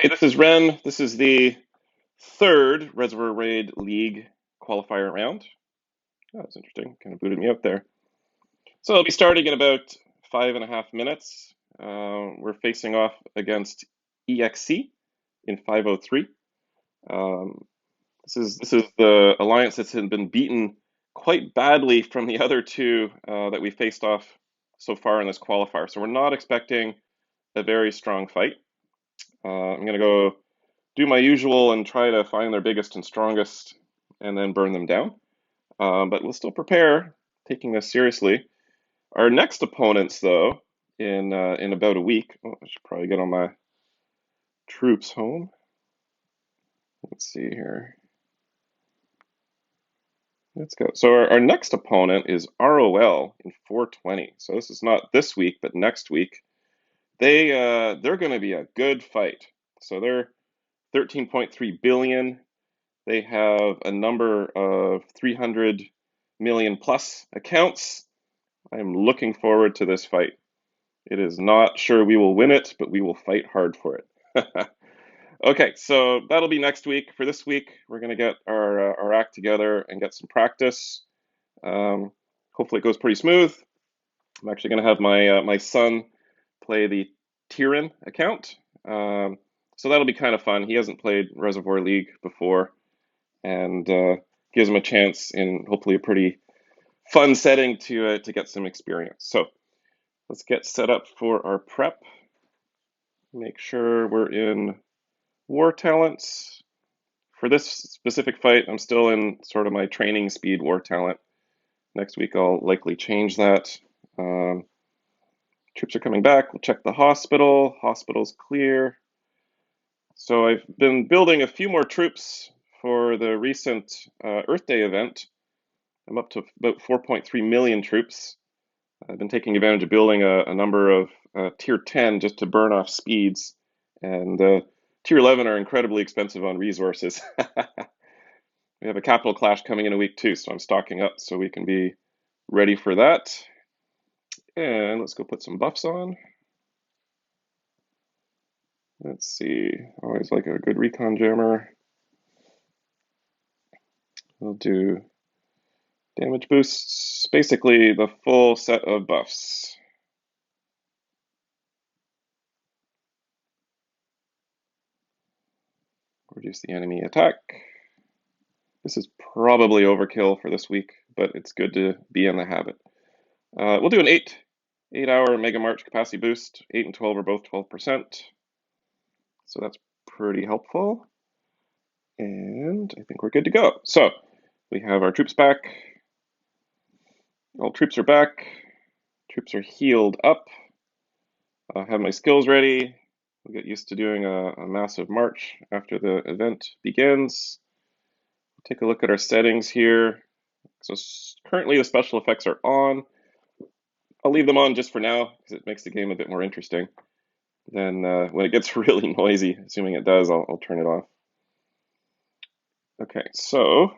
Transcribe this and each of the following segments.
Hey, this is Ren. This is the third Reservoir Raid League qualifier round. Oh, that's interesting. Kind of booted me out there. So I'll be starting in about 5.5 minutes. We're facing off against EXC in 503. Um, this is the alliance that's been beaten quite badly from the other two that we faced off so far in this qualifier. So we're not expecting a very strong fight. I'm going to go do my usual and try to find their biggest and strongest and then burn them down. But we'll still prepare, taking this seriously. Our next opponents, though, in about a week. Oh, I should probably get all my troops home. Let's see here. Let's go. So our next opponent is ROL in 420. So this is not this week, but next week. They're going to be a good fight. So they're 13.3 billion. They have a number of 300 million plus accounts. I am looking forward to this fight. It is not sure we will win it, but we will fight hard for it. Okay, so that'll be next week. For this week, we're going to get our act together and get some practice. Hopefully it goes pretty smooth. I'm actually going to have my son play the Tyrion account. So that'll be kind of fun. He hasn't played Reservoir League before, and gives him a chance in hopefully a pretty fun setting to get some experience. So let's get set up for our prep. Make sure we're in war talents. For this specific fight, I'm still in sort of my training speed war talent. Next week, I'll likely change that. Troops are coming back. We'll check the hospital. Hospital's clear. So I've been building a few more troops for the recent Earth Day event. I'm up to about 4.3 million troops. I've been taking advantage of building a number of tier 10 just to burn off speeds, and tier 11 are incredibly expensive on resources. We have a capital clash coming in a week too, so I'm stocking up so we can be ready for that. And let's go put some buffs on. Let's see, always like a good recon jammer. We'll do damage boosts, basically the full set of buffs. Reduce the enemy attack. This is probably overkill for this week, but it's good to be in the habit. We'll do an 8-hour Mega March capacity boost. 8 and 12 are both 12%. So that's pretty helpful. And I think we're good to go. So we have our troops back. All troops are back. Troops are healed up. I have my skills ready. We'll get used to doing a massive march after the event begins. Take a look at our settings here. So currently the special effects are on. I'll leave them on just for now because it makes the game a bit more interesting. Then when it gets really noisy, assuming it does, I'll turn it off. Okay, so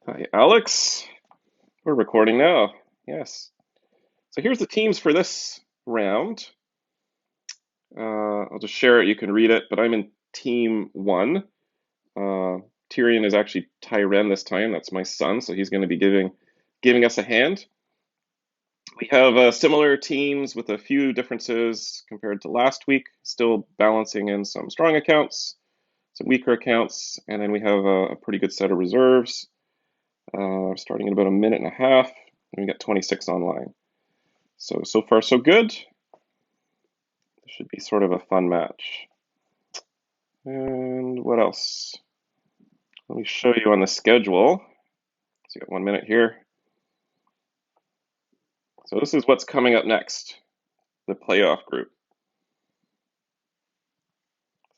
hi, Alex. We're recording now. Yes. So here's the teams for this round. I'll just share it. You can read it, but I'm in team 1. Tyrion is actually Tyren this time. That's my son, so he's going to be giving us a hand. We have similar teams with a few differences compared to last week, still balancing in some strong accounts, some weaker accounts, and then we have a pretty good set of reserves. Starting in about a minute and a half, and we got 26 online. So far so good. This should be sort of a fun match. And what else? Let me show you on the schedule. So you got 1 minute here. So this is what's coming up next, the playoff group.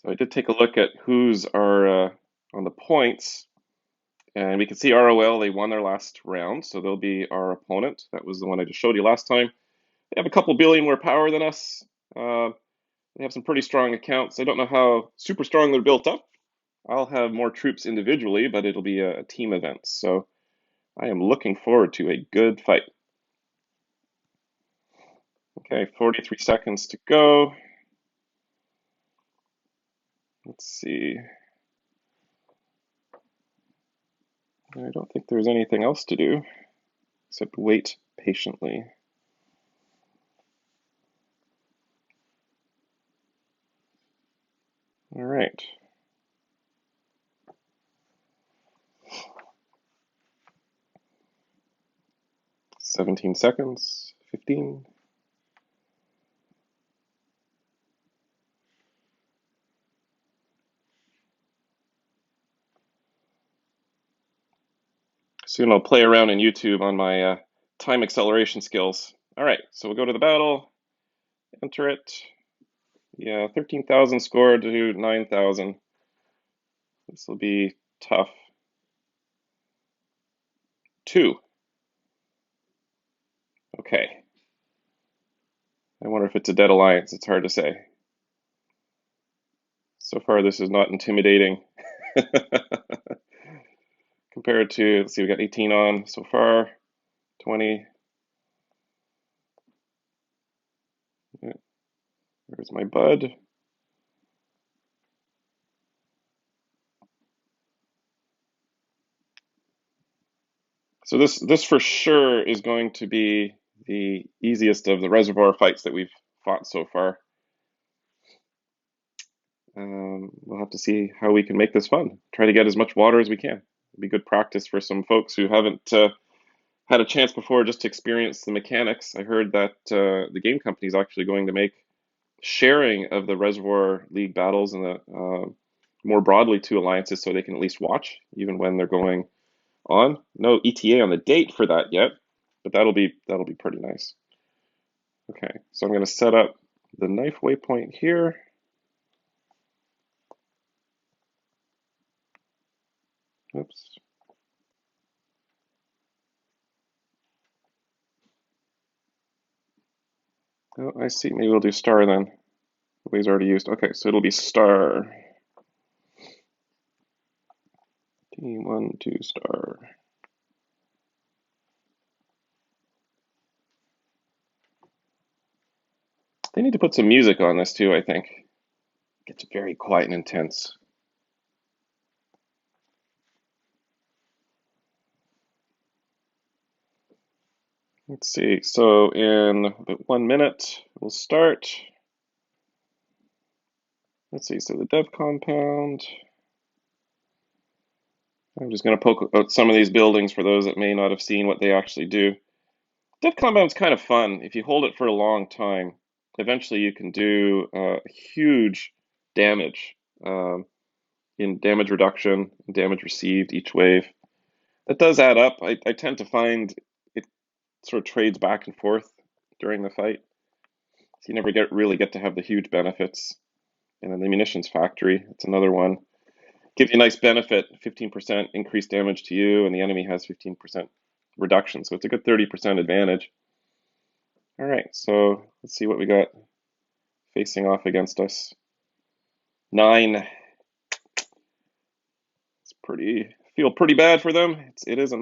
So I did take a look at who's are on the points, and we can see ROL, they won their last round, so they'll be our opponent. That was the one I just showed you last time. They have a couple billion more power than us. They have some pretty strong accounts. I don't know how super strong they're built up. I'll have more troops individually, but it'll be a team event. So I am looking forward to a good fight. Okay, 43 seconds to go. Let's see. I don't think there's anything else to do except wait patiently. All right. 17 seconds, 15. Soon I'll play around in YouTube on my time acceleration skills. All right, so we'll go to the battle, enter it. Yeah, 13,000 scored to 9,000. This will be tough. 2. Okay. I wonder if it's a dead alliance. It's hard to say. So far, this is not intimidating. Compared to, let's see, we got 18 on so far, 20. There's my bud. So this for sure is going to be the easiest of the reservoir fights that we've fought so far. We'll have to see how we can make this fun. Try to get as much water as we can. It'll be good practice for some folks who haven't had a chance before just to experience the mechanics. I heard that the game company is actually going to make sharing of the Reservoir League battles and the more broadly to alliances so they can at least watch even when they're going on. No ETA on the date for that yet, but that'll be pretty nice. Okay, so I'm going to set up the knife waypoint here. Oops. Oh, I see. Maybe we'll do star then. The way's already used. Okay, so it'll be star. T1, 2 star. They need to put some music on this too, I think. It gets very quiet and intense. Let's see. So in about 1 minute, we'll start. Let's see. So the dev compound. I'm just going to poke out some of these buildings for those that may not have seen what they actually do. Dev compound's kind of fun. If you hold it for a long time, eventually you can do huge damage in damage reduction and damage received each wave. That does add up. I tend to find it sort of trades back and forth during the fight. So you never really get to have the huge benefits. And then the munitions factory, it's another one. Gives you a nice benefit, 15% increased damage to you, and the enemy has 15% reduction. So it's a good 30% advantage. All right, so let's see what we got facing off against us. 9. It's feel pretty bad for them. It is a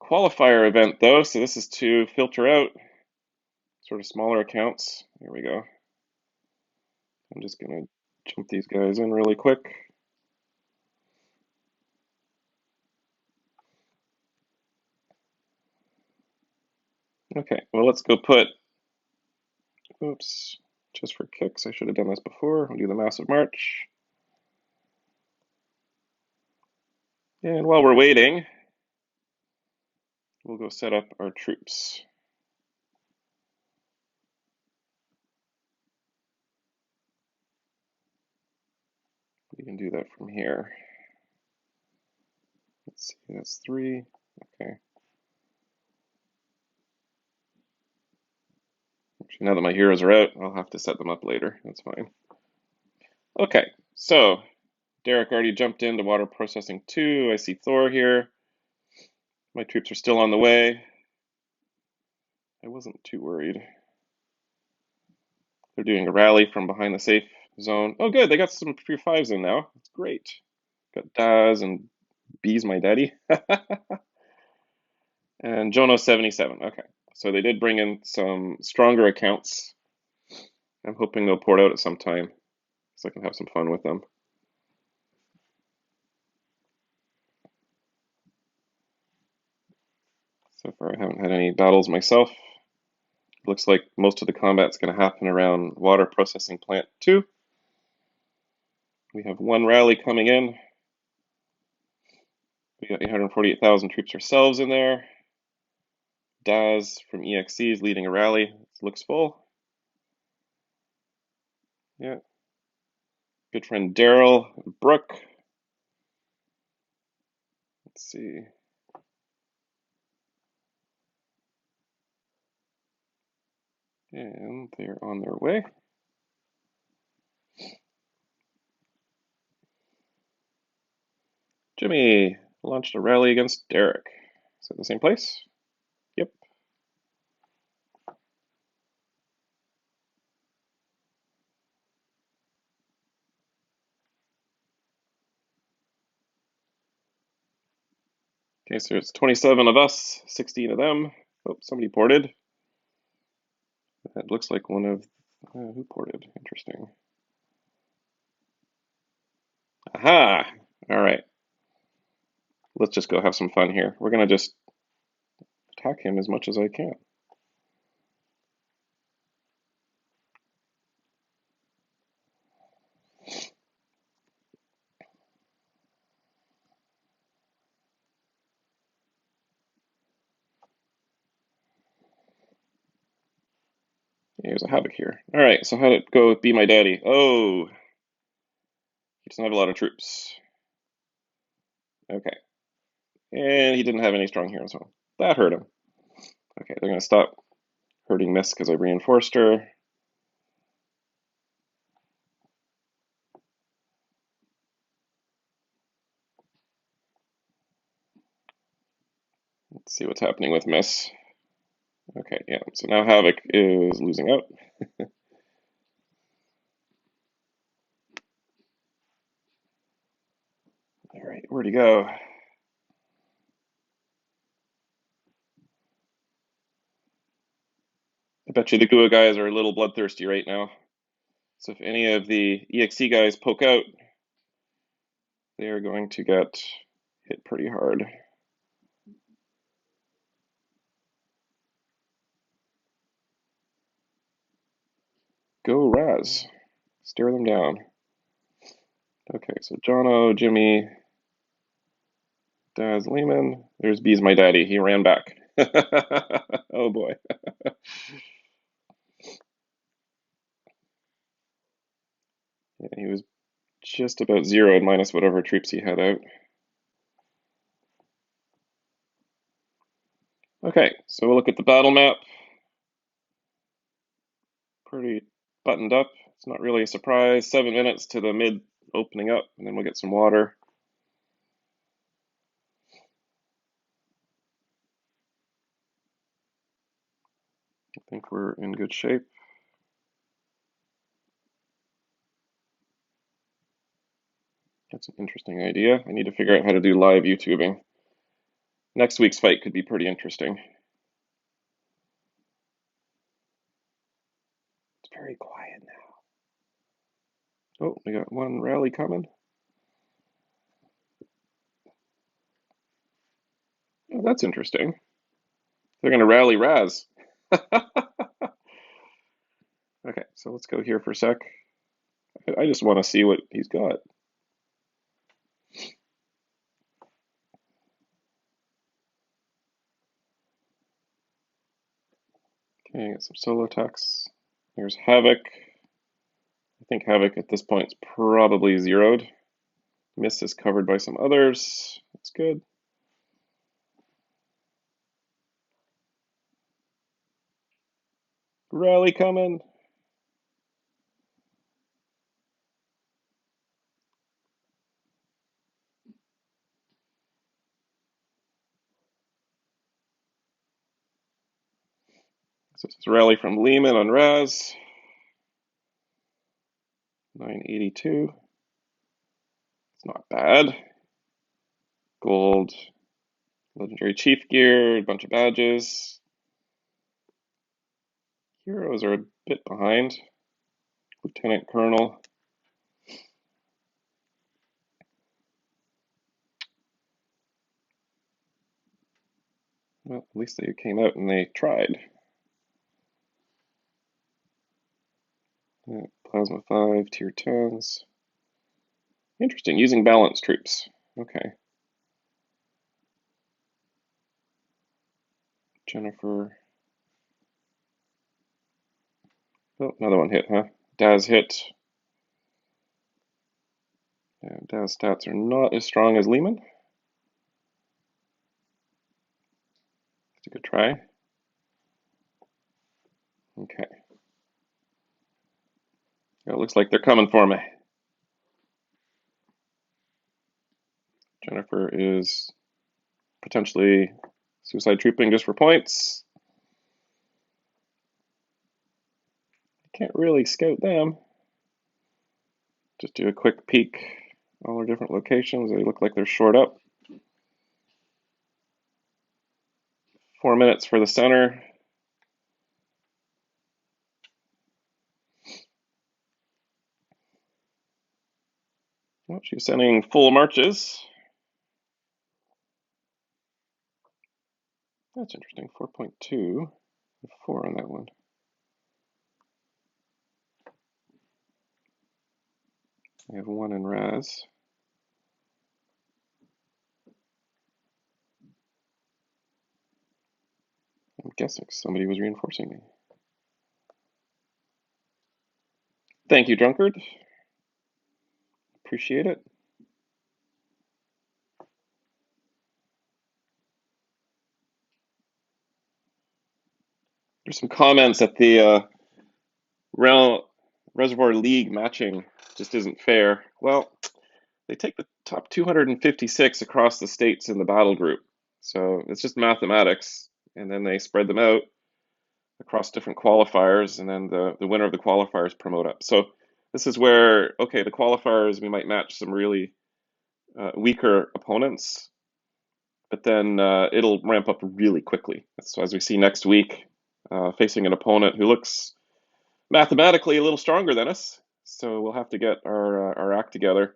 qualifier event though, so this is to filter out sort of smaller accounts. Here we go. I'm just gonna jump these guys in really quick. Okay, well let's go put, oops, just for kicks, I should have done this before. I'll do the massive march. And while we're waiting, we'll go set up our troops. We can do that from here. Let's see, that's 3. Okay. Actually, now that my heroes are out, I'll have to set them up later. That's fine. Okay, so Derek already jumped into water processing 2. I see Thor here. My troops are still on the way. I wasn't too worried. They're doing a rally from behind the safe zone. Oh, good. They got some pure 5s in now. That's great. Got Daz and B's my daddy. And Jono 77. Okay. So they did bring in some stronger accounts. I'm hoping they'll port out at some time so I can have some fun with them. So far, I haven't had any battles myself. Looks like most of the combat's going to happen around Water Processing Plant 2. We have one rally coming in. We got 848,000 troops ourselves in there. Daz from EXC is leading a rally. It looks full. Yeah. Good friend Daryl and Brooke. Let's see. And they're on their way. Jimmy launched a rally against Derek. Is that the same place? Yep. Okay, so it's 27 of us, 16 of them. Oh, somebody ported. That looks like one of... who ported? Interesting. Aha! All right. Let's just go have some fun here. We're going to just attack him as much as I can. Here's a Havoc here. All right, so how'd it go with Be My Daddy? Oh, he doesn't have a lot of troops. Okay. And he didn't have any strong heroes, so that hurt him. Okay, they're going to stop hurting Miss because I reinforced her. Let's see what's happening with Miss. Okay, yeah, so now Havoc is losing out. All right, where'd he go? I bet you the GUA guys are a little bloodthirsty right now. So if any of the EXC guys poke out, they are going to get hit pretty hard. Go Raz. Stare them down. Okay, so Jono, Jimmy, Daz, Lehman. There's Bees My Daddy. He ran back. Oh boy. Yeah, he was just about zeroed minus whatever troops he had out. Okay, so we'll look at the battle map. Pretty buttoned up. It's not really a surprise. 7 minutes to the mid opening up, and then we'll get some water. I think we're in good shape. That's an interesting idea. I need to figure out how to do live YouTubing. Next week's fight could be pretty interesting. It's very quiet now. Oh, we got one rally coming. Oh, that's interesting. They're going to rally Raz. Okay, so let's go here for a sec. I just want to see what he's got. Okay, get some solo attacks. There's Havoc. I think Havoc at this point is probably zeroed. Miss is covered by some others. That's good. Rally coming. So it's a rally from Lehman on Raz. 982. It's not bad. Gold, legendary chief gear, a bunch of badges. Heroes are a bit behind. Lieutenant Colonel. Well, at least they came out and they tried. Plasma 5, tier 10s. Interesting, using balanced troops. Okay. Jennifer. Oh, another one hit, huh? Daz hit. And Daz stats are not as strong as Lehman. It's a good try. Okay. It looks like they're coming for me. Jennifer is potentially suicide trooping just for points. Can't really scout them. Just do a quick peek. All our different locations. They look like they're short up. 4 minutes for the center. Oh, she's sending full marches. That's interesting. 4.2. 4 on that one. I have 1 in Raz. I'm guessing somebody was reinforcing me. Thank you, Drunkard. Appreciate it. There's some comments that the Reservoir League matching just isn't fair. Well, they take the top 256 across the states in the battle group. So it's just mathematics. And then they spread them out across different qualifiers. And then the winner of the qualifiers promote up. So this is where, okay, the qualifiers, we might match some really weaker opponents. But then it'll ramp up really quickly. So as we see next week, facing an opponent who looks mathematically a little stronger than us. So we'll have to get our act together,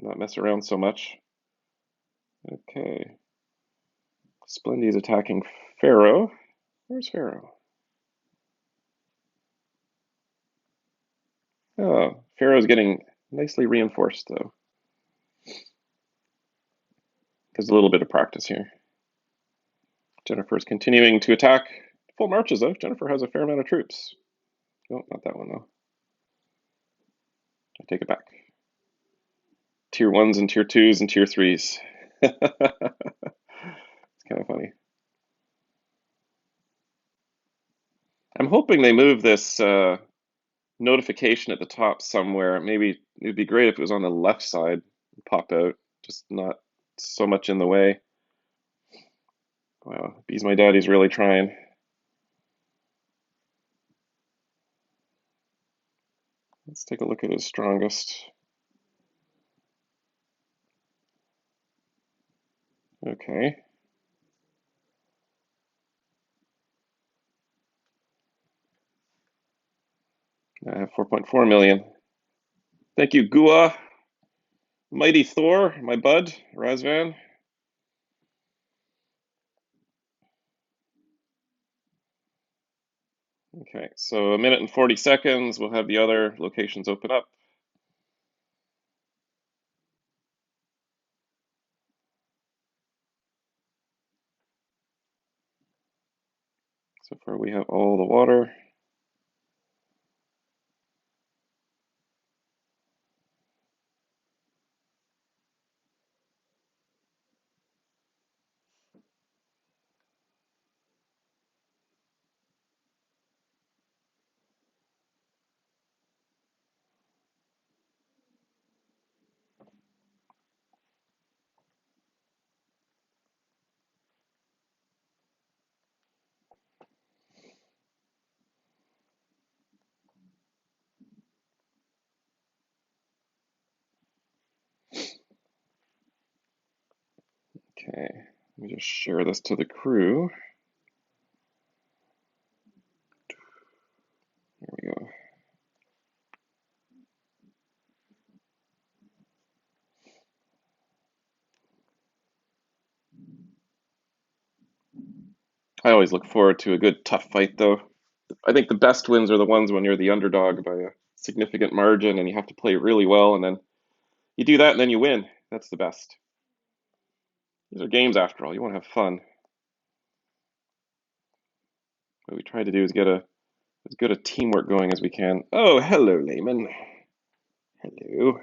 not mess around so much. Okay. Splendy's attacking Pharaoh. Where's Pharaoh? Oh, Pharaoh's getting nicely reinforced, though. There's a little bit of practice here. Jennifer's continuing to attack. Full marches, though. Jennifer has a fair amount of troops. No, not that one, though. I take it back. Tier 1s and tier 2s and tier 3s. It's kind of funny. I'm hoping they move this notification at the top somewhere. Maybe it'd be great if it was on the left side, pop out, just not so much in the way. Wow, Bees My Daddy's really trying. Let's take a look at his strongest. Okay. I have 4.4 million. Thank you, GUA. Mighty Thor, my bud, Razvan. Okay, so 1 minute and 40 seconds. We'll have the other locations open up. So far we have all the water. Okay, let me just share this to the crew. I always look forward to a good tough fight, though. I think the best wins are the ones when you're the underdog by a significant margin and you have to play really well, and then you do that and then you win. That's the best. These are games after all. You want to have fun. What we try to do is get as good a teamwork going as we can. Oh, hello, Layman. Hello.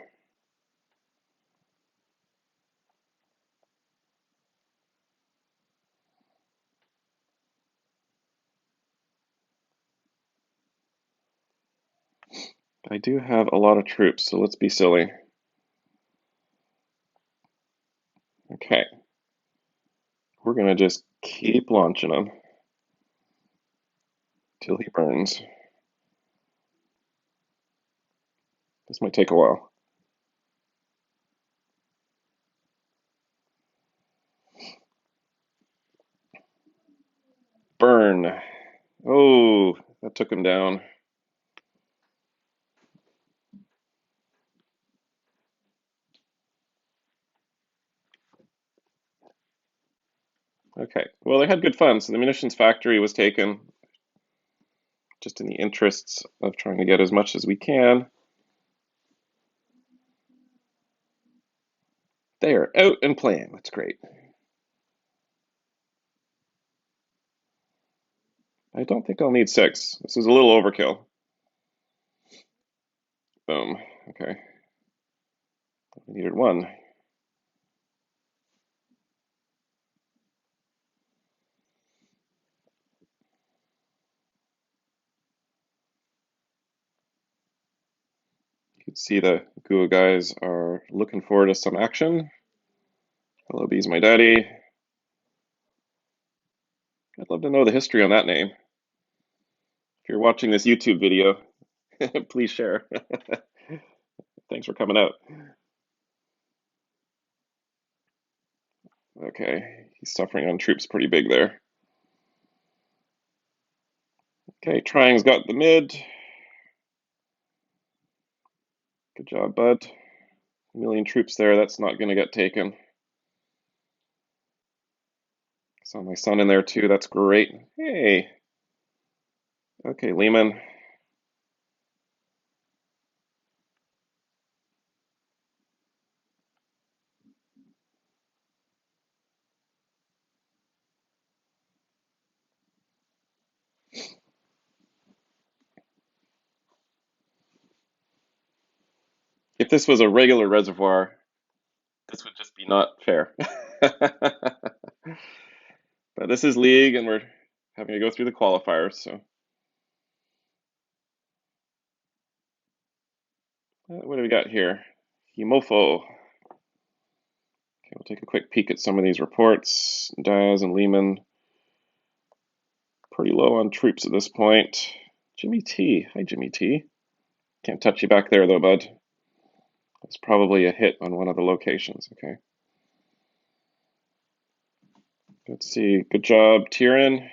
I do have a lot of troops, so let's be silly. Okay, we're gonna just keep launching him till he burns. This might take a while. Burn. Oh, that took him down. Okay, well, they had good fun, so the munitions factory was taken just in the interests of trying to get as much as we can. They are out and playing. That's great. I don't think I'll need 6. This is a little overkill. Boom. Okay. I needed 1. You can see the GUA guys are looking forward to some action. Hello, Bees, my daddy. I'd love to know the history on that name. If you're watching this YouTube video, please share. Thanks for coming out. Okay, he's suffering on troops pretty big there. Okay, Triang's got the mid. Good job, bud. A million troops there, that's not going to get taken. Saw my son in there too, that's great. Hey. Okay, Lehman. If this was a regular reservoir, this would just be not fair. But this is league, and we're having to go through the qualifiers, so. What do we got here? Hemofo. Okay, we'll take a quick peek at some of these reports. Daz and Lehman, pretty low on troops at this point. Jimmy T. Hi, Jimmy T. Can't touch you back there, though, bud. That's probably a hit on one of the locations, okay. Let's see. Good job, Tyrion.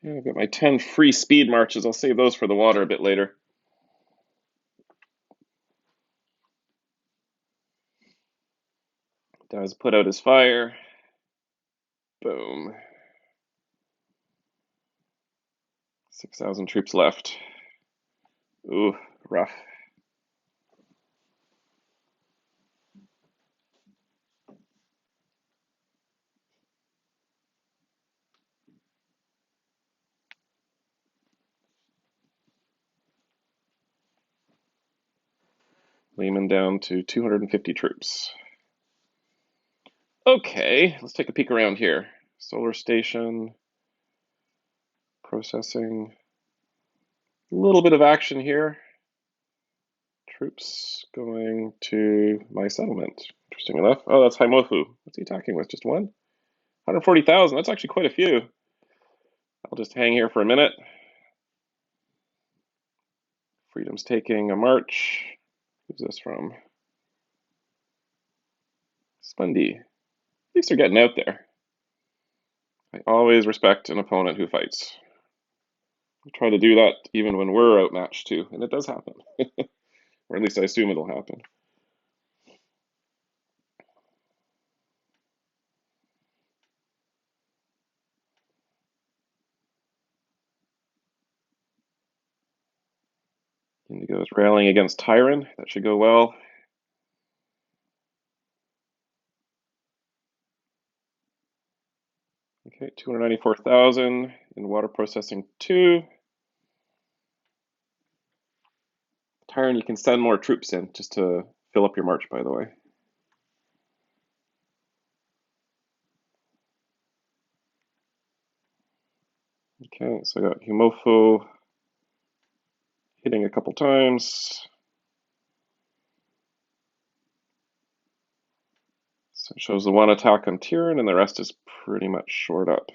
Okay, I've got my 10 free speed marches. I'll save those for the water a bit later. Daz put out his fire. Boom. 6,000 troops left. Ooh, rough. Lehman down to 250 troops. Okay, let's take a peek around here. Solar station, processing. A little bit of action here. Troops going to my settlement. Interesting enough. Oh, that's Haimofu. What's he attacking with? Just one? 140,000. That's actually quite a few. I'll just hang here for a minute. Freedom's taking a march. Who's this from? Spundy. At least they're getting out there. I always respect an opponent who fights. I try to do that even when we're outmatched too, and it does happen. Or at least I assume it'll happen. Indigo is rallying against Tyron. That should go well. Okay, 294,000 in water processing 2. Tyron, you can send more troops in just to fill up your march, by the way. Okay, so I got Humofo hitting a couple times. So it shows the one attack on Tyron, and the rest is pretty much shored up.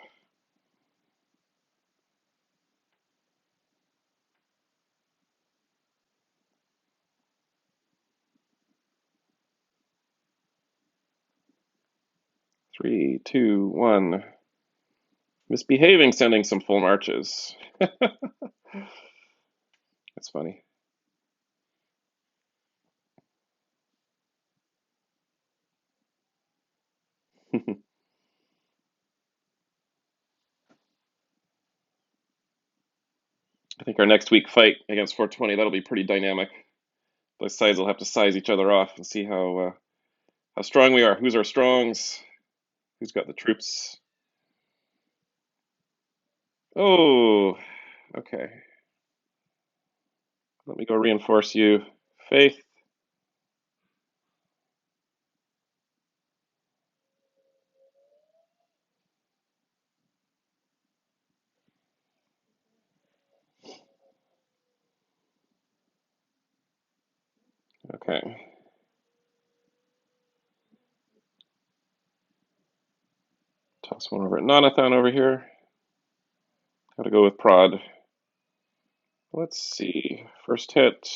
Three, two, one. Misbehaving, sending some full marches. That's funny. I think our next week fight against 420, that'll be pretty dynamic. Both sides will have to size each other off and see how strong we are. Who's our strongs? Who's got the troops? Oh, okay. Let me go reinforce you. Faith. Okay. Toss one over at Nonathan over here. Gotta go with prod. Let's see. First hit,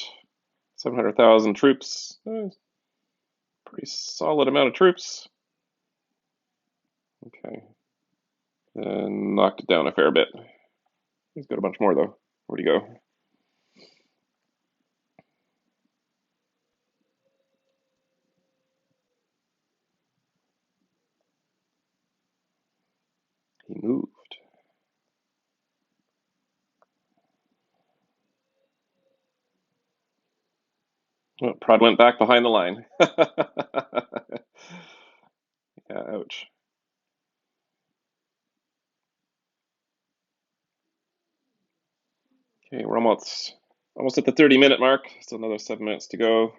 700,000 troops. Pretty solid amount of troops. Okay. And knocked it down a fair bit. He's got a bunch more though. Where'd he go? He moved. Oh, prod went back behind the line. Yeah, ouch. Okay, we're almost at the 30-minute mark. Still another 7 minutes to go.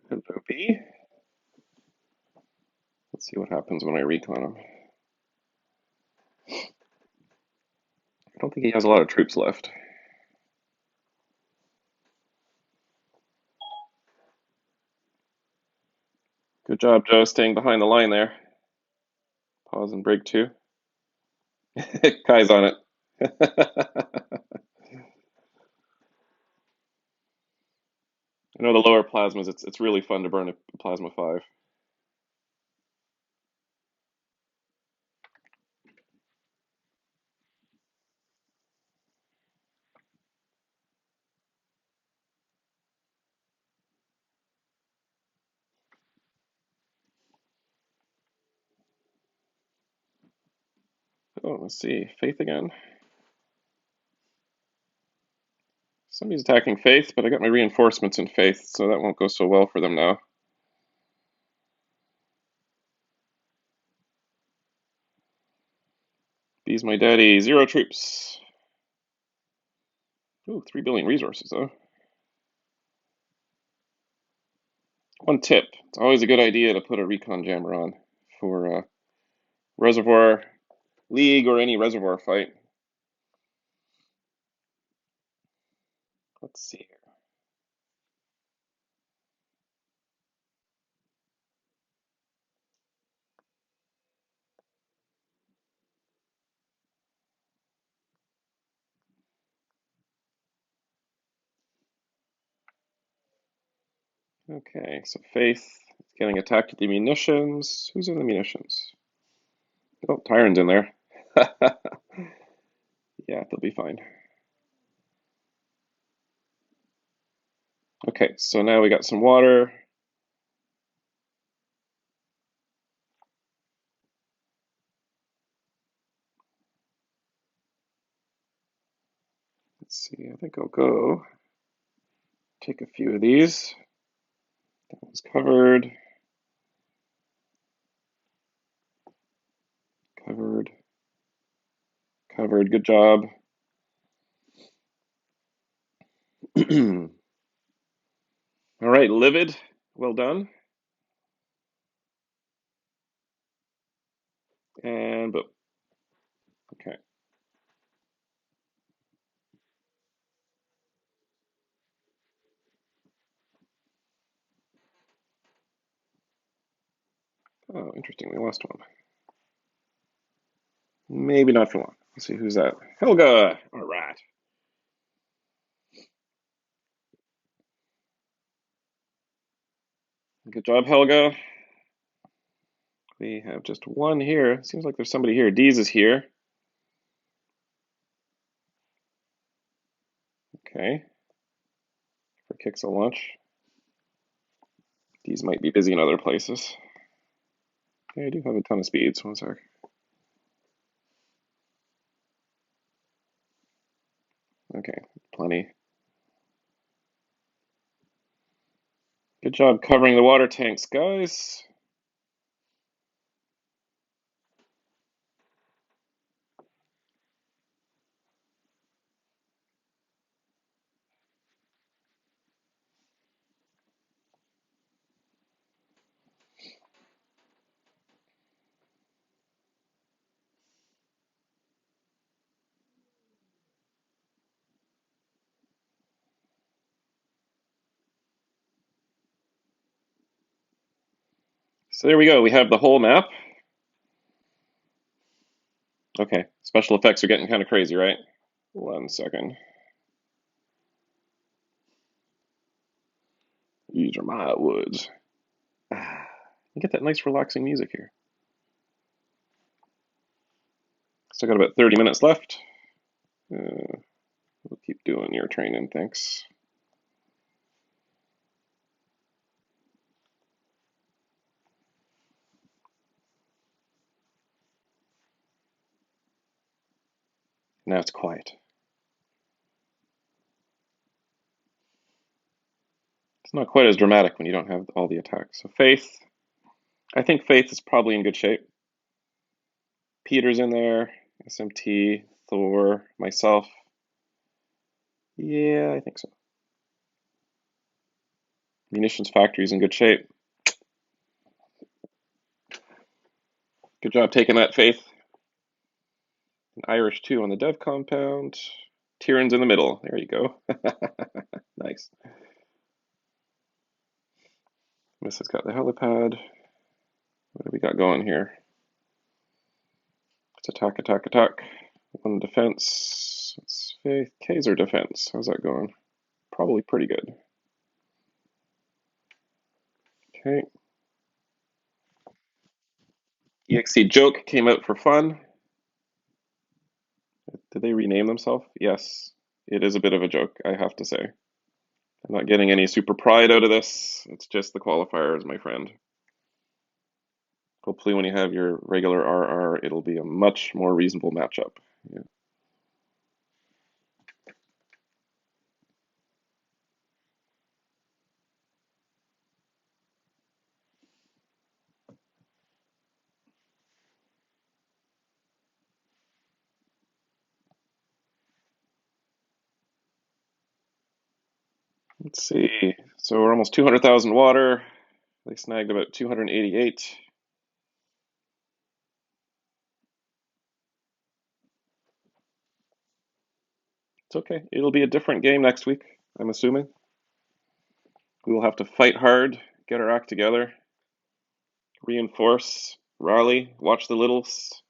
Hello, B. Let's see what happens when I recon him. I don't think he has a lot of troops left. Good job, Joe, staying behind the line there. Pause and break 2. Kai's on it. I know the lower plasmas, it's really fun to burn a plasma 5. Oh, let's see. Faith again. Somebody's attacking Faith, but I got my reinforcements in Faith, so that won't go so well for them now. B's my daddy. 0 troops. Ooh, 3 billion resources, though. One tip. It's always a good idea to put a recon jammer on for Reservoir. league or any reservoir fight. Let's see here. Okay, so Faith is getting attacked at the munitions. Who's in the munitions? Oh, Tyron's in there. Yeah, they'll be fine. Okay, so now we got some water. Let's see, I think I'll go take a few of these. That one's covered. Covered. Covered. Good job. All right, livid. Well done. And boom. Okay. Oh, interesting. We lost one. Maybe not for long. Let's see who's that. Helga. All right. Good job, Helga. We have just one here. Seems like there's somebody here. Deez is here. Okay. For kicks a lunch. Deez might be busy in other places. Okay, I do have a ton of speeds. One sec. Okay, plenty. Good job covering the water tanks, guys. So there we go. We have the whole map. Okay, special effects are getting kind of crazy, right? 1 second. These are my woods. You get that nice relaxing music here. Still got about 30 minutes left. We'll keep doing your training, thanks. Now it's quiet. It's not quite as dramatic when you don't have all the attacks. So Faith, I think Faith is probably in good shape. Peter's in there, SMT, Thor, myself. Yeah, I think so. Munitions factory's in good shape. Good job taking that, Faith. An Irish 2 on the dev compound. Tyrion's in the middle. There you go. Nice. Miss has got the helipad. What do we got going here? Let's attack, attack, attack. One defense. It's Faith. Kaiser defense. How's that going? Probably pretty good. Okay. EXC joke came out for fun. Did they rename themselves? Yes. It is a bit of a joke, I have to say. I'm not getting any super pride out of this. It's just the qualifiers, my friend. Hopefully when you have your regular RR, it'll be a much more reasonable matchup. Yeah. Let's see. So we're almost 200,000 water. They snagged about 288. It's okay. It'll be a different game next week, I'm assuming. We will have to fight hard, get our act together, reinforce, rally, watch the littles.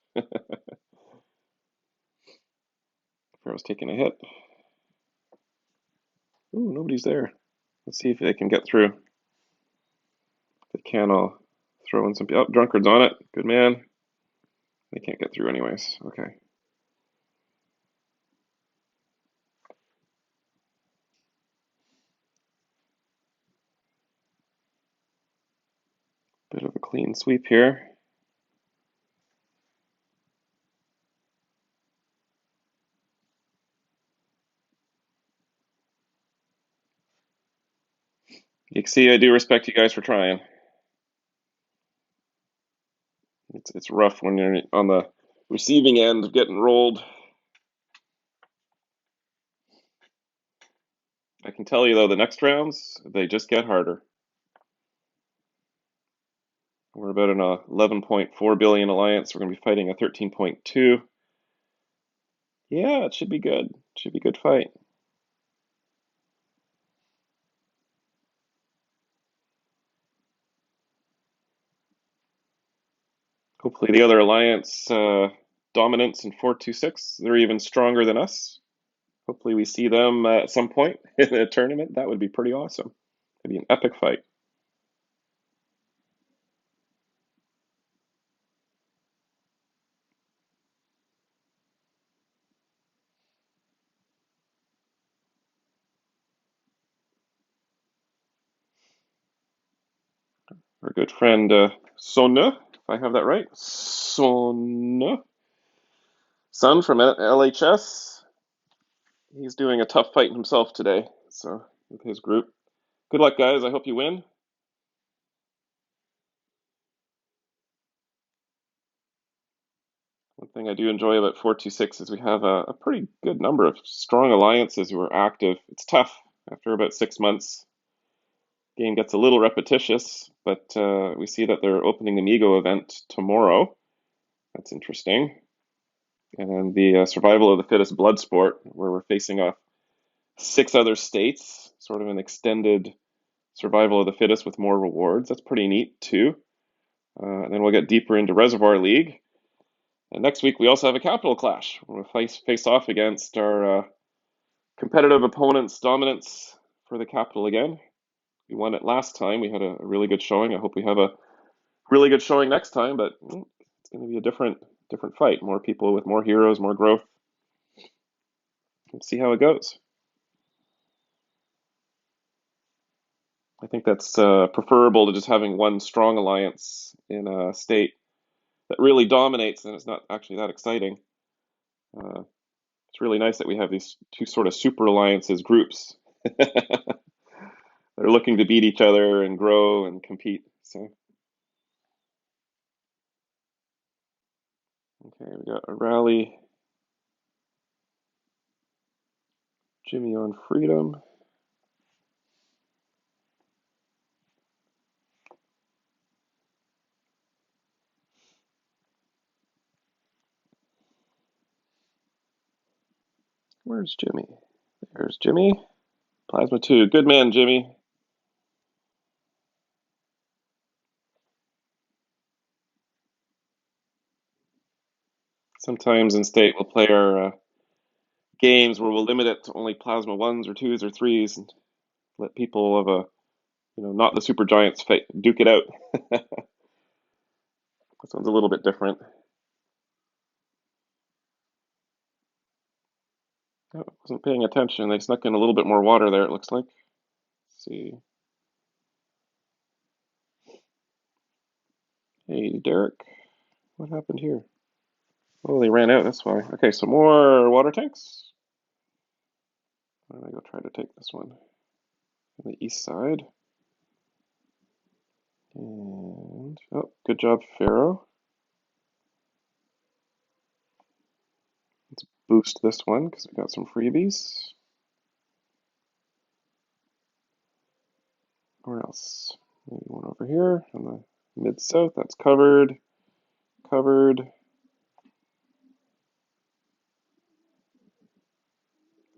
Pharaoh's taking a hit. Ooh, nobody's there. Let's see if they can get through. If they can, I'll throw in some. Oh, Drunkard's on it. Good man. They can't get through anyways. Okay. Bit of a clean sweep here. EXC, I do respect you guys for trying. It's rough when you're on the receiving end of getting rolled. I can tell you though, the next rounds, they just get harder. We're about an 11.4 billion alliance. We're going to be fighting a 13.2. Yeah, it should be good. It should be a good fight. Hopefully the other alliance dominance in 426, they're even stronger than us. Hopefully we see them at some point in a tournament. That would be pretty awesome. It'd be an epic fight. Our good friend Sonne, if I have that right. Sonne. Son from LHS. He's doing a tough fight himself today, so with his group. Good luck, guys. I hope you win. One thing I do enjoy about 426 is we have a pretty good number of strong alliances who are active. It's tough after about 6 months. Game gets a little repetitious, but we see that they're opening the Migo event tomorrow. That's interesting. And then the survival of the fittest blood sport, where we're facing off 6 other states, sort of an extended survival of the fittest with more rewards. That's pretty neat too. And then we'll get deeper into Reservoir League. And next week we also have a capital clash. We'll face off against our competitive opponents' dominance for the capital again. We won it last time. We had a really good showing. I hope we have a really good showing next time, but it's going to be a different fight. More people with more heroes, more growth. Let's see how it goes. I think that's preferable to just having one strong alliance in a state that really dominates, and it's not actually that exciting. It's really nice that we have these two sort of super alliances groups. They're looking to beat each other and grow and compete. So, okay, we got a rally. Jimmy on freedom. Where's Jimmy? There's Jimmy. Plasma 2. Good man, Jimmy. Sometimes in state we'll play our games where we'll limit it to only plasma 1s or 2s or 3s and let people of not the super giants duke it out. This one's a little bit different. Oh, wasn't paying attention. They snuck in a little bit more water there, it looks like. Let's see. Hey, Derek. What happened here? Oh, they ran out, that's why. Okay, so more water tanks. I'm gonna go try to take this one on the east side. And, oh, good job, Pharaoh. Let's boost this one because we got some freebies. Where else? Maybe one over here on the mid-south. That's covered. Covered.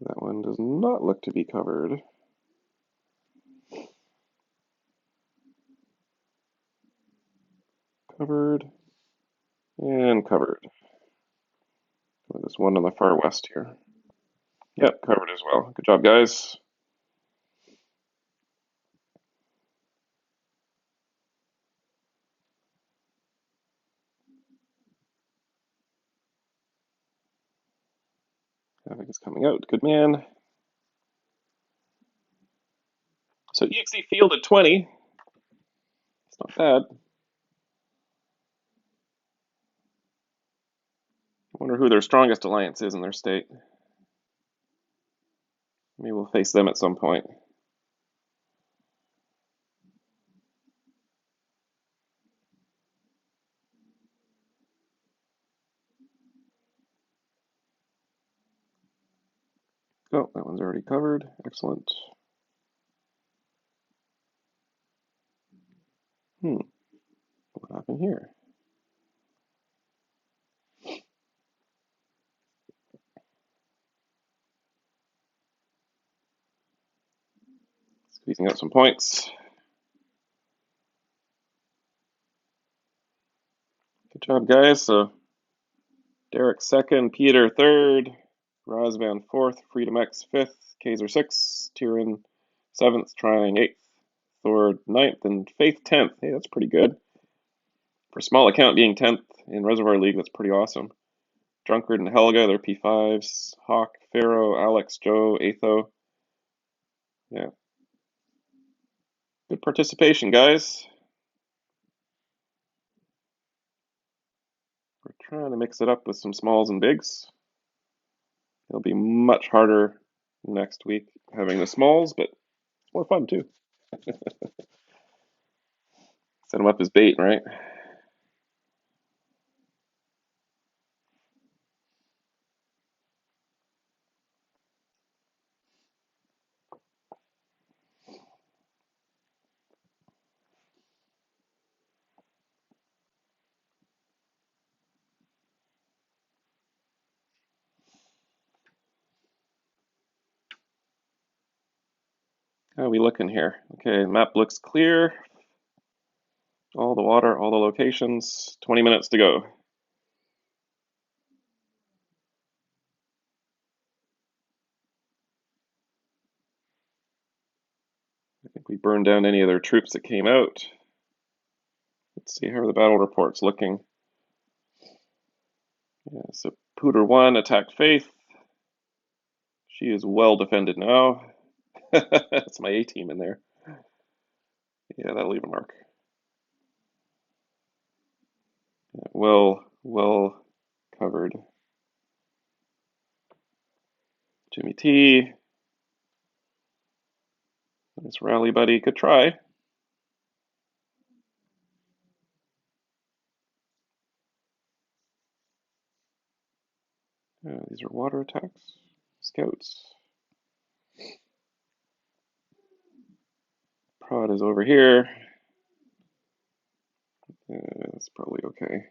That not look to be covered. Covered and covered. There's one on the far west here. Yep, covered as well. Good job, guys. Havoc is coming out. Good man. So EXC fielded 20. It's not bad. I wonder who their strongest alliance is in their state. Maybe we'll face them at some point. Oh, that one's already covered. Excellent. What happened here? Squeezing out some points. Good job, guys. So Derek second, Peter third, Razvan fourth, Freedom X fifth, Kaiser sixth, Tyrion seventh, Trying eighth, Thor ninth, and Faith 10th. Hey, that's pretty good. For a small account being 10th in Reservoir League, that's pretty awesome. Drunkard and Helga, they're P5s. Hawk, Pharaoh, Alex, Joe, Atho. Yeah. Good participation, guys. We're trying to mix it up with some smalls and bigs. It'll be much harder next week having the smalls, but it's more fun too. Set them up as bait, right? How are we looking here? Okay, map looks clear. All the water, all the locations. 20 minutes to go. I think we burned down any of their troops that came out. Let's see, how are the battle reports looking? Yeah, so Pooter 1 attacked Faith. She is well defended now. That's my A team in there. Yeah, that'll leave a mark. Yeah, well covered. Jimmy T. Nice rally, buddy. Good try. These are water attacks. Scouts. Prod is over here. That's probably okay.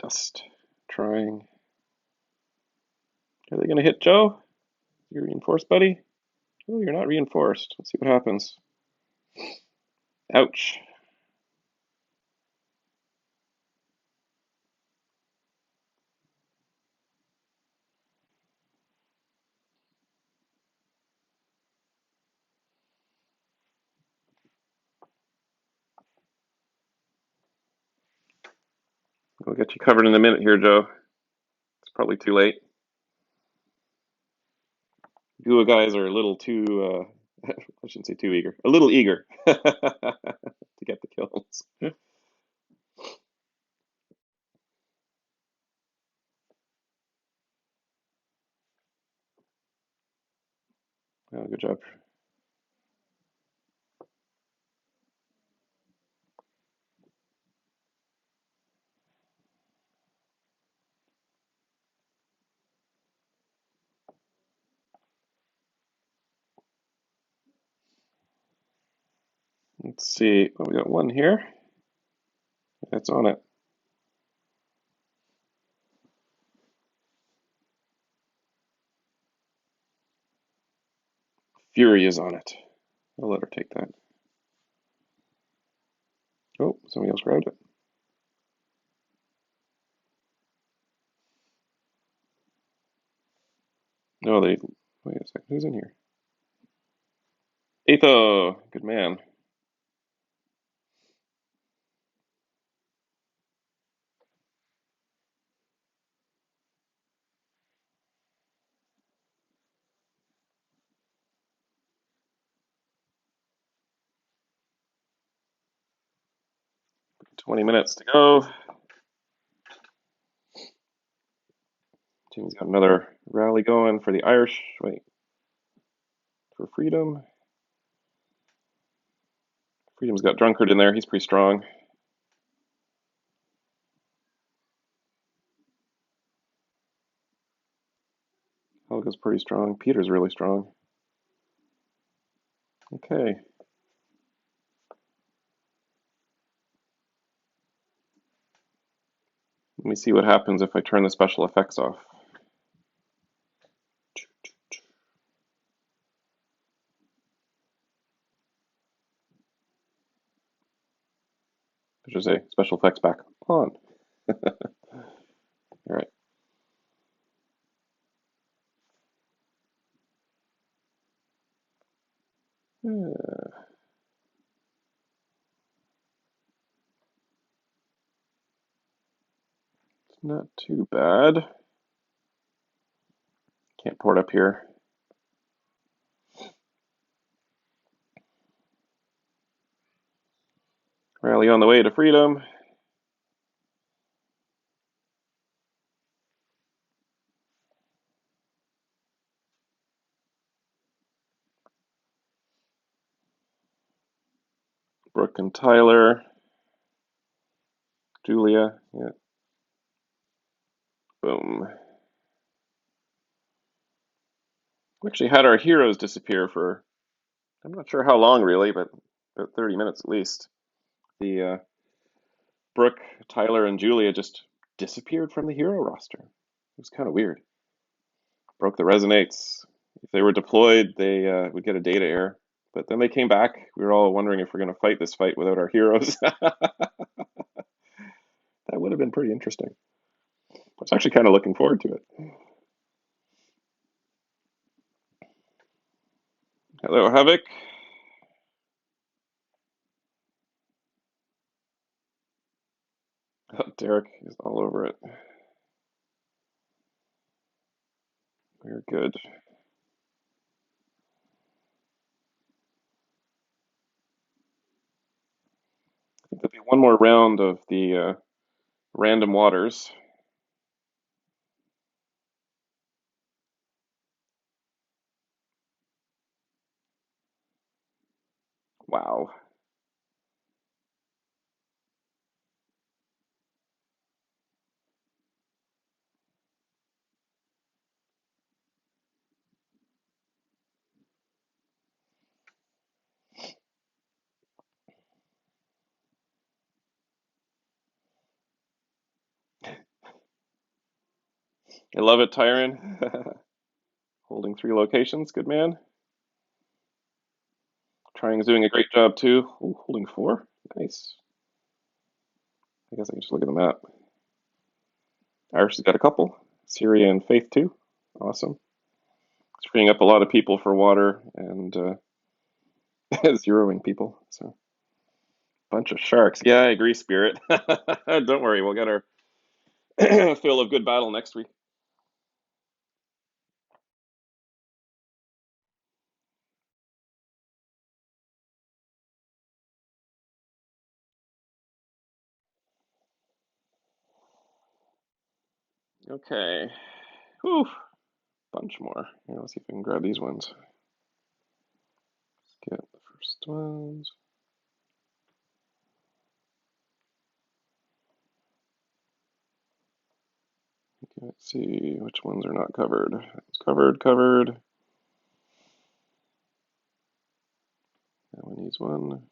Dust. Trying. Are they going to hit Joe? You're reinforced, buddy? Oh, you're not reinforced. Let's see what happens. Ouch. We'll get you covered in a minute here, Joe. It's probably too late. GUA guys are a little too, I shouldn't say too eager, a little eager to get the kills. Oh, good job. Let's see. Oh, we got one here. That's on it. Fury is on it. I'll let her take that. Oh, somebody else grabbed it. No, they. Wait a second. Who's in here? Etho, good man. $20 minutes to go. Team's got another rally going for the Irish. Wait, for Freedom. Freedom's got Drunkard in there. He's pretty strong. Helga's pretty strong. Peter's really strong. Okay. Let me see what happens if I turn the special effects off. I should say special effects back on. All right. It's not too bad. Can't pour it up here. Rally on the way to Freedom. Brooke and Tyler. Julia. Yeah. Boom. We actually had our heroes disappear for, I'm not sure how long really, but about 30 minutes at least. The Brooke, Tyler, and Julia just disappeared from the hero roster. It was kind of weird. Broke the resonates. If they were deployed, they would get a data error. But then they came back. We were all wondering if we're going to fight this fight without our heroes. That would have been pretty interesting. I was actually kind of looking forward to it. Hello, Havoc. Oh, Derek is all over it. We're good. I think there'll be one more round of the random waters. Wow. I love it, Tyron. Holding 3 locations. Good man. Trying is doing a great job too. Ooh, holding 4. Nice. I guess I can just look at the map. Irish has got a couple. Syria and Faith too. Awesome. It's freeing up a lot of people for water and zeroing people. So bunch of sharks. Yeah, I agree, Spirit. Don't worry, we'll get our fill of good battle next week. Okay. Whew. Bunch more. Here, let's see if I can grab these ones. Let's get the first ones. Okay, let's see which ones are not covered. It's covered. That one needs one.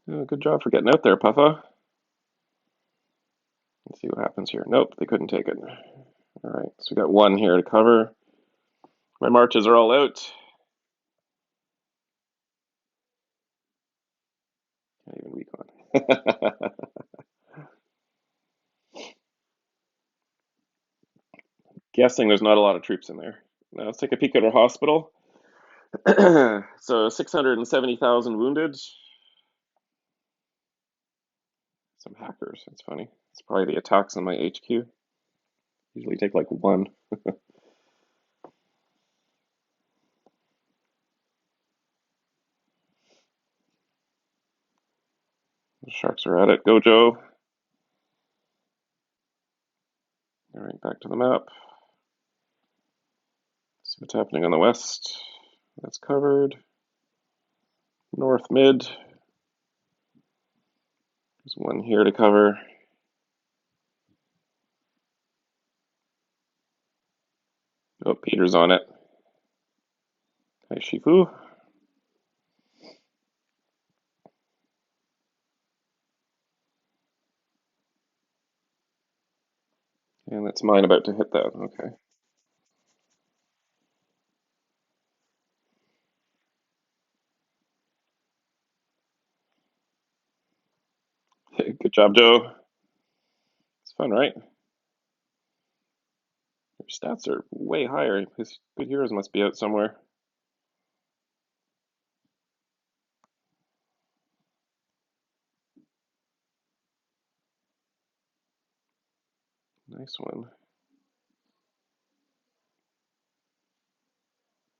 Good job for getting out there, Puffa. Let's see what happens here. Nope, they couldn't take it. All right, so we got one here to cover. My marches are all out. Can't even recon. Guessing there's not a lot of troops in there. Now let's take a peek at our hospital. So 670,000 wounded. Some hackers. That's funny. It's probably the attacks on my HQ. Usually take like one. The sharks are at it. Go, Joe. All right, back to the map. See what's happening on the west. That's covered. North mid. There's one here to cover. Oh, Peter's on it. Hi, Shifu. And that's mine about to hit that. Okay. Good job, Joe. It's fun, right? Your stats are way higher. His good heroes must be out somewhere. Nice one.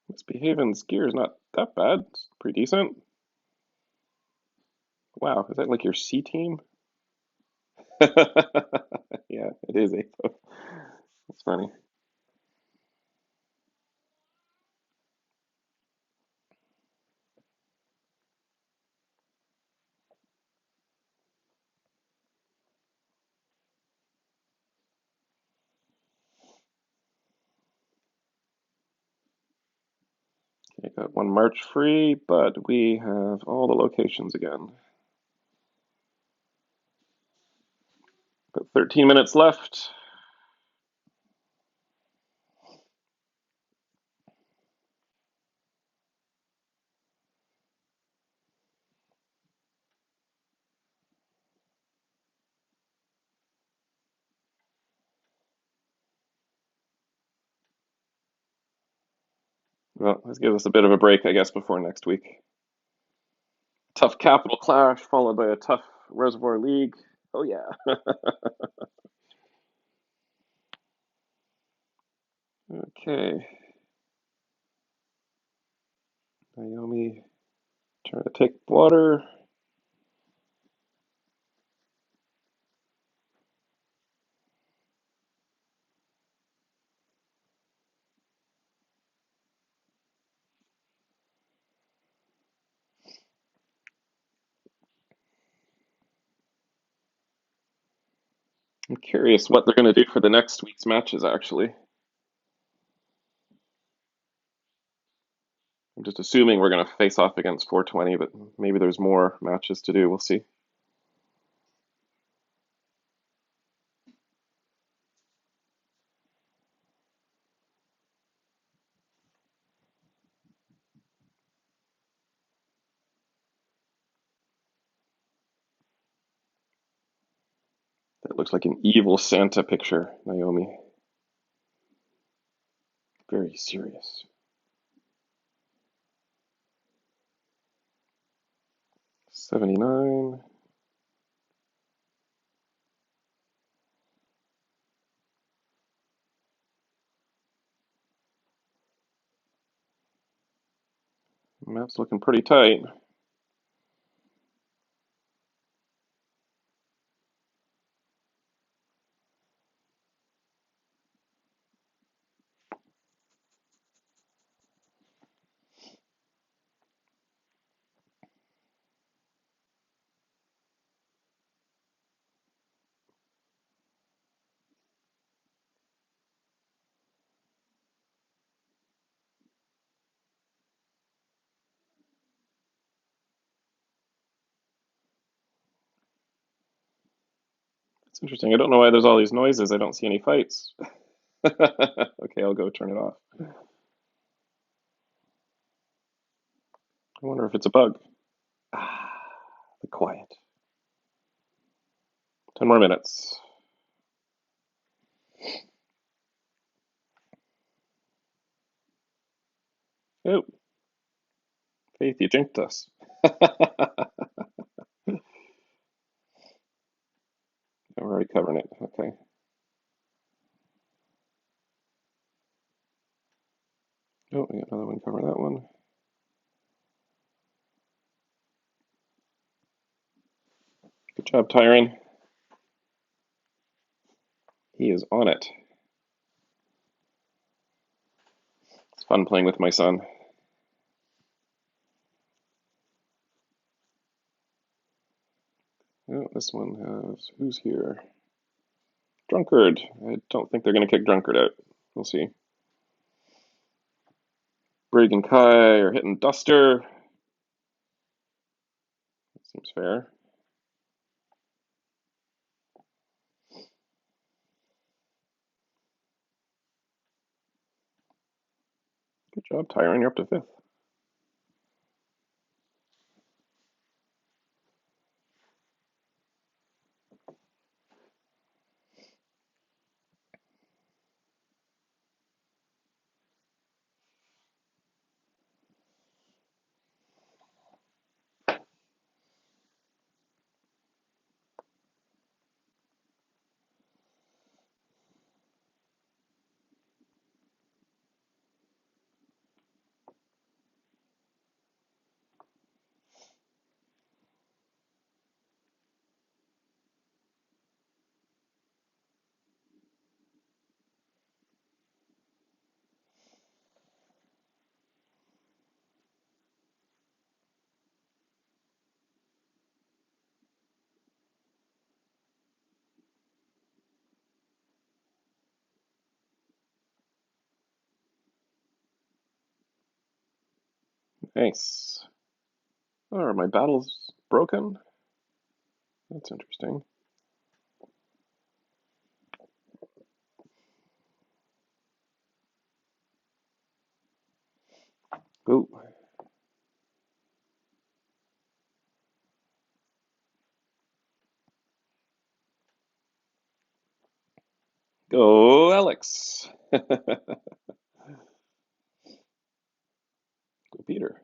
Misbehaven's gear is not that bad. It's pretty decent. Wow, is that like your C team? Yeah, it is Aetho. That's funny. Okay, got one march free, but we have all the locations again. Got 13 minutes left. Well, this gives us a bit of a break, I guess, before next week. Tough capital clash, followed by a tough Reservoir League. Oh, yeah. Okay. Naomi trying to take water. I'm curious what they're going to do for the next week's matches, actually. I'm just assuming we're going to face off against 420, but maybe there's more matches to do. We'll see. That looks like an evil Santa picture, Naomi. Very serious. 79. Map's looking pretty tight. interesting. I don't know why there's all these noises. I don't see any fights. Okay, I'll go turn it off. I wonder if it's a bug. Ah, the quiet. 10 more minutes. Oh, Faith, you jinxed us. We're already covering it. Okay. Oh, we got another one covering that one. Good job, Tyron. He is on it. It's fun playing with my son. Oh, this one has, who's here? Drunkard. I don't think they're going to kick Drunkard out. We'll see. Brig and Kai are hitting Duster. That seems fair. Good job, Tyron. You're up to 5th. Nice. Oh, are my battles broken? That's interesting. Ooh. Go, Alex. Go, Peter.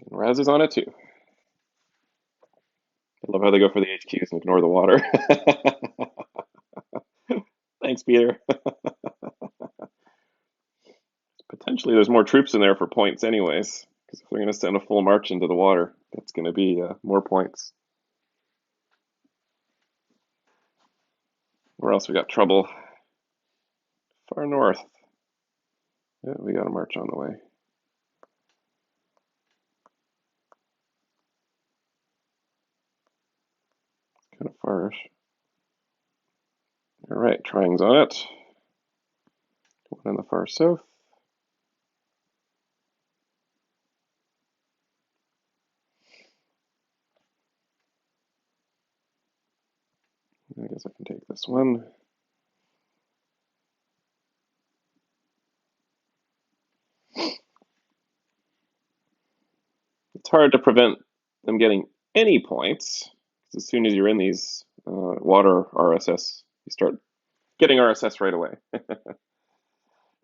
And Raz is on it too. I love how they go for the HQs and ignore the water. Thanks, Peter. Potentially there's more troops in there for points anyways, because if they're going to send a full march into the water, that's going to be more points. Where else we got trouble? Far north. Yeah, we got a march on the way. Kind of farish. All right, Triang's on it. One in the far south. I guess I can take this one. It's hard to prevent them getting any points, because as soon as you're in these water RSS, you start getting RSS right away.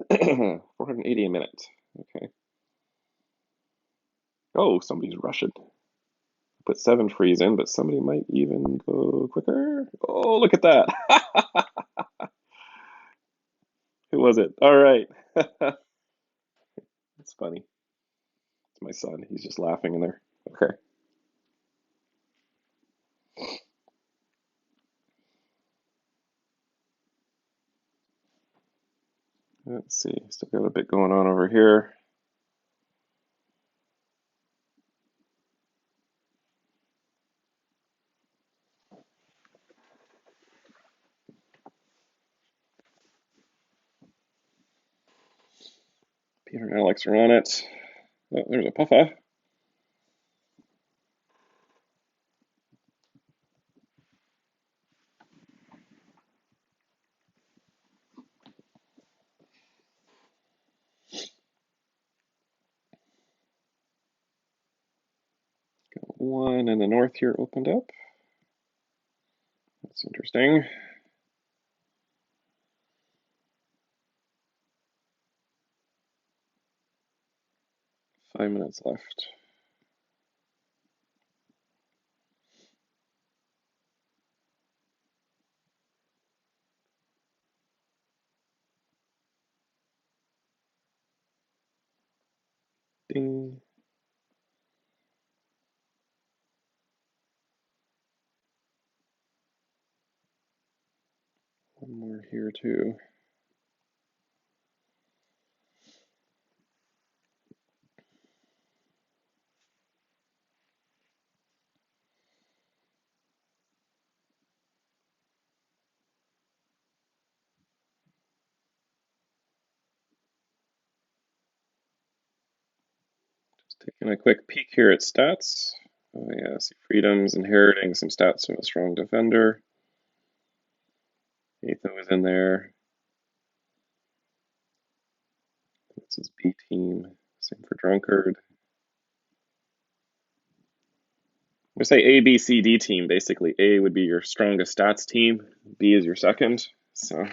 480 a minute. Okay. Oh, somebody's rushing. Put 7 freeze in, but somebody might even go quicker. Oh, look at that. Who was it? All right. It's funny. It's my son. He's just laughing in there. Okay. Let's see. Still got a bit going on over here. Peter and Alex are on it. Oh, there's a puffa. one in the north here opened up. That's interesting. 5 minutes left. Ding. One more here too. Taking a quick peek here at stats. Oh yeah, see Freedom's inheriting some stats from a strong defender. Ethan was in there. This is B team. Same for Drunkard. We say A, B, C, D team. Basically, A would be your strongest stats team. B is your second. So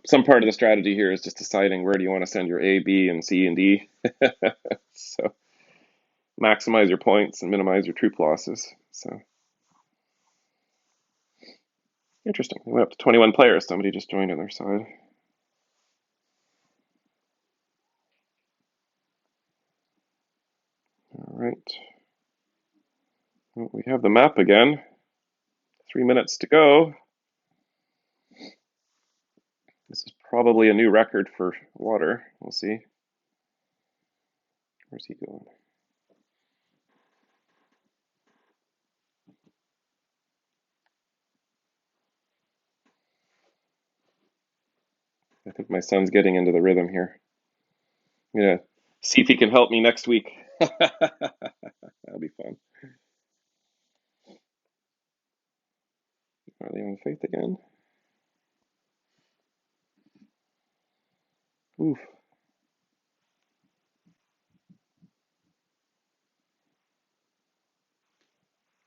some part of the strategy here is just deciding where do you want to send your A, B, and C and D. So maximize your points and minimize your troop losses. So interesting. We went up to 21 players. Somebody just joined on their side. All right. Well, we have the map again. 3 minutes to go. This is probably a new record for water. We'll see. Where's he going? I think my son's getting into the rhythm here. I'm gonna see if he can help me next week. That'll be fun. Are they on faith again? Oof.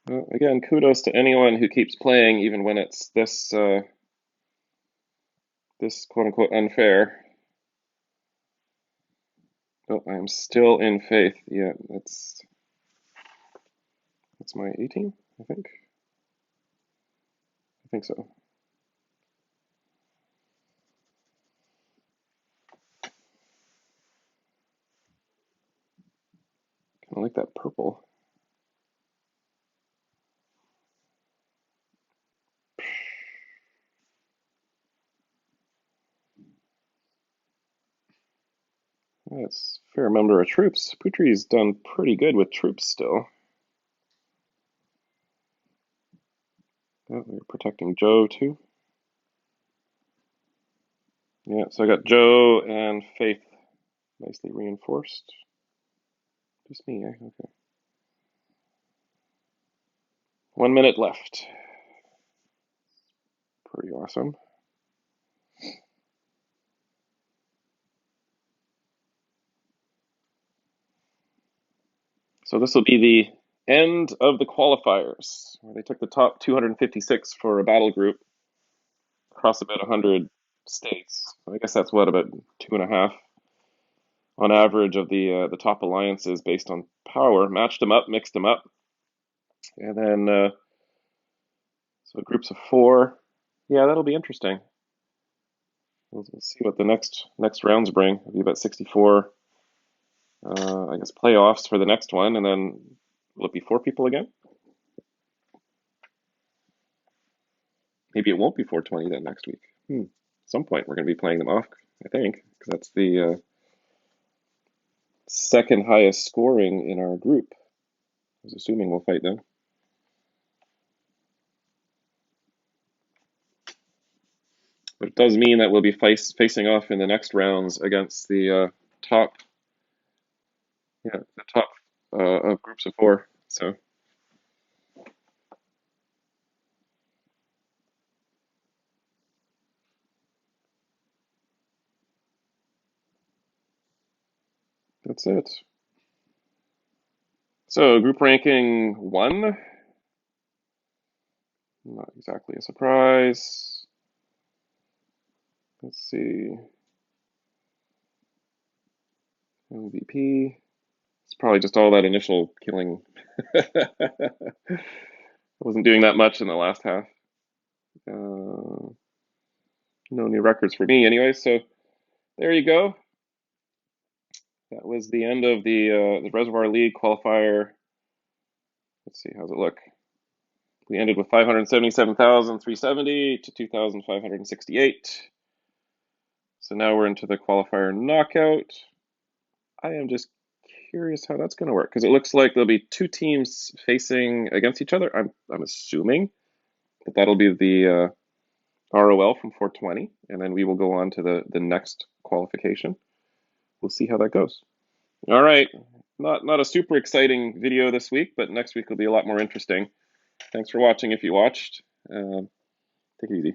Well, again, kudos to anyone who keeps playing, even when it's this this quote unquote unfair. Oh, I'm still in faith. Yeah, that's my 18, I think. I think so. I like that purple. That's a fair number of troops. Putri's done pretty good with troops still. Oh, we're protecting Joe too. Yeah, so I got Joe and Faith nicely reinforced. Just me, eh? Okay. 1 minute left. Pretty awesome. So this will be the end of the qualifiers, where they took the top 256 for a battle group across about 100 states. So I guess that's what, about 2.5 on average of the top alliances based on power. Matched them up, mixed them up, and then so groups of 4. Yeah, that'll be interesting. We'll see what the next rounds bring. It'll be about 64. I guess playoffs for the next one, and then will it be 4 people again? Maybe it won't be 420 then next week. At some point we're going to be playing them off, I think, because that's the second highest scoring in our group. I was assuming we'll fight them. But it does mean that we'll be facing off in the next rounds against the top, yeah, the top of groups of 4. So that's it. So group ranking 1, not exactly a surprise. Let's see, MVP. It's probably just all that initial killing. I wasn't doing that much in the last half. No new records for me anyway, so there you go. That was the end of the Reservoir League qualifier. Let's see, how's it look? We ended with 577,370 to 2,568. So now we're into the qualifier knockout. I am just curious how that's going to work because it looks like there'll be 2 teams facing against each other. I'm assuming that that'll be the ROL from 420, and then we will go on to the next qualification. We'll see how that goes. All right, not a super exciting video this week, but next week will be a lot more interesting. Thanks for watching if you watched. Take it easy.